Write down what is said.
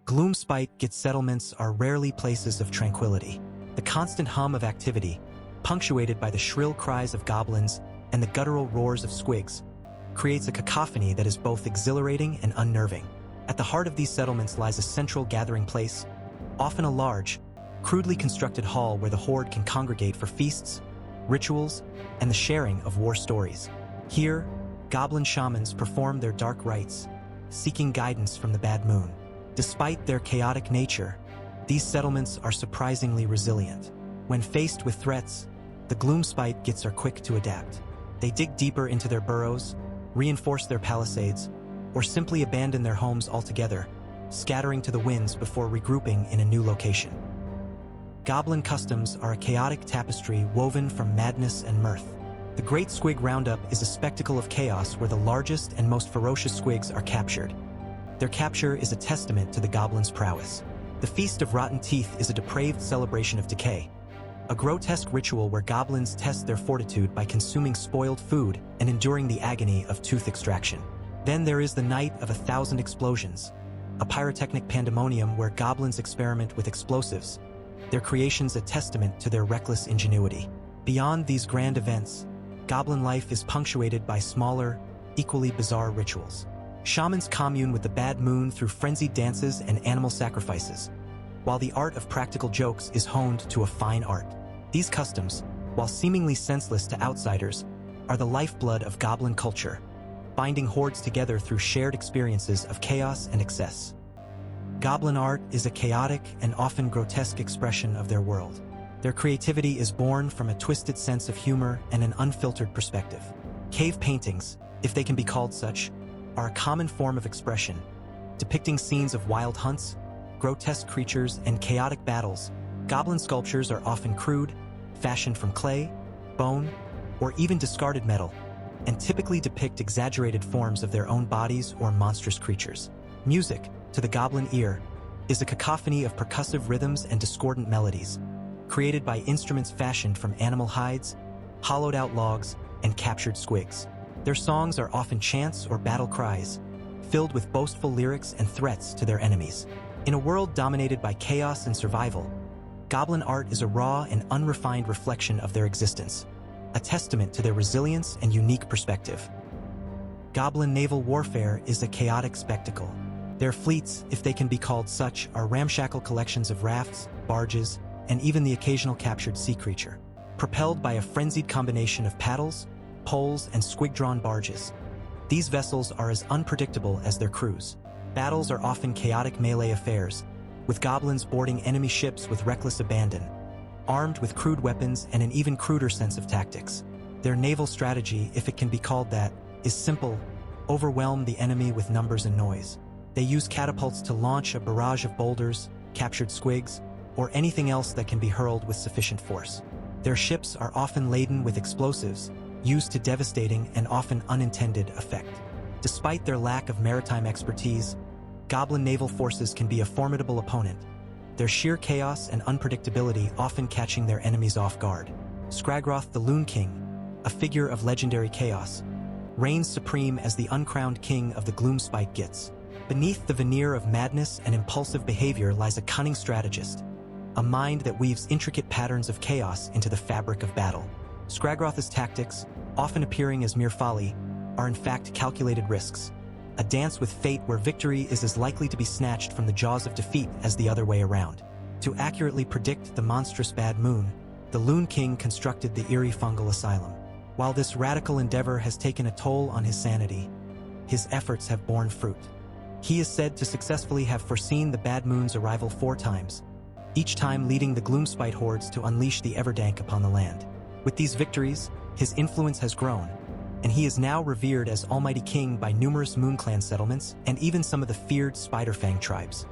Gloomspite Gitz settlements are rarely places of tranquility. The constant hum of activity, punctuated by the shrill cries of goblins and the guttural roars of squigs, creates a cacophony that is both exhilarating and unnerving. At the heart of these settlements lies a central gathering place, often a large, crudely constructed hall where the horde can congregate for feasts, rituals, and the sharing of war stories. Here, goblin shamans perform their dark rites, seeking guidance from the bad moon. Despite their chaotic nature, these settlements are surprisingly resilient. When faced with threats, the Gloomspite Gitz are quick to adapt. They dig deeper into their burrows, reinforce their palisades, or simply abandon their homes altogether, scattering to the winds before regrouping in a new location. Goblin customs are a chaotic tapestry woven from madness and mirth. The Great Squig Roundup is a spectacle of chaos where the largest and most ferocious squigs are captured. Their capture is a testament to the goblins' prowess. The Feast of Rotten Teeth is a depraved celebration of decay, a grotesque ritual where goblins test their fortitude by consuming spoiled food and enduring the agony of tooth extraction. Then there is the Night of 1,000 Explosions, a pyrotechnic pandemonium where goblins experiment with explosives, their creations a testament to their reckless ingenuity. Beyond these grand events, goblin life is punctuated by smaller, equally bizarre rituals. Shamans commune with the bad moon through frenzied dances and animal sacrifices, while the art of practical jokes is honed to a fine art. These customs, while seemingly senseless to outsiders, are the lifeblood of goblin culture, binding hordes together through shared experiences of chaos and excess. Goblin art is a chaotic and often grotesque expression of their world. Their creativity is born from a twisted sense of humor and an unfiltered perspective. Cave paintings, if they can be called such, are a common form of expression, depicting scenes of wild hunts, grotesque creatures, and chaotic battles. Goblin sculptures are often crude, fashioned from clay, bone, or even discarded metal, and typically depict exaggerated forms of their own bodies or monstrous creatures. Music, to the goblin ear, is a cacophony of percussive rhythms and discordant melodies, created by instruments fashioned from animal hides, hollowed-out logs, and captured squigs. Their songs are often chants or battle cries, filled with boastful lyrics and threats to their enemies. In a world dominated by chaos and survival, goblin art is a raw and unrefined reflection of their existence, a testament to their resilience and unique perspective. Goblin naval warfare is a chaotic spectacle. Their fleets, if they can be called such, are ramshackle collections of rafts, barges, and even the occasional captured sea creature. Propelled by a frenzied combination of paddles, poles, and squig-drawn barges, these vessels are as unpredictable as their crews. Battles are often chaotic melee affairs, with goblins boarding enemy ships with reckless abandon, armed with crude weapons and an even cruder sense of tactics. Their naval strategy, if it can be called that, is simple: overwhelm the enemy with numbers and noise. They use catapults to launch a barrage of boulders, captured squigs, or anything else that can be hurled with sufficient force. Their ships are often laden with explosives, used to devastating and often unintended effect. Despite their lack of maritime expertise, goblin naval forces can be a formidable opponent, their sheer chaos and unpredictability often catching their enemies off guard. Skragroth the Loon King, a figure of legendary chaos, reigns supreme as the uncrowned king of the Gloomspite Gitz. Beneath the veneer of madness and impulsive behavior lies a cunning strategist, a mind that weaves intricate patterns of chaos into the fabric of battle. Skragroth's tactics, often appearing as mere folly, are in fact calculated risks, a dance with fate where victory is as likely to be snatched from the jaws of defeat as the other way around. To accurately predict the monstrous bad moon, the Loon King constructed the eerie fungal asylum. While this radical endeavor has taken a toll on his sanity, his efforts have borne fruit. He is said to successfully have foreseen the bad moon's arrival 4 times, each time leading the Gloomspite hordes to unleash the Everdank upon the land. With these victories, his influence has grown, and he is now revered as Almighty King by numerous MoonClan settlements and even some of the feared Spiderfang tribes.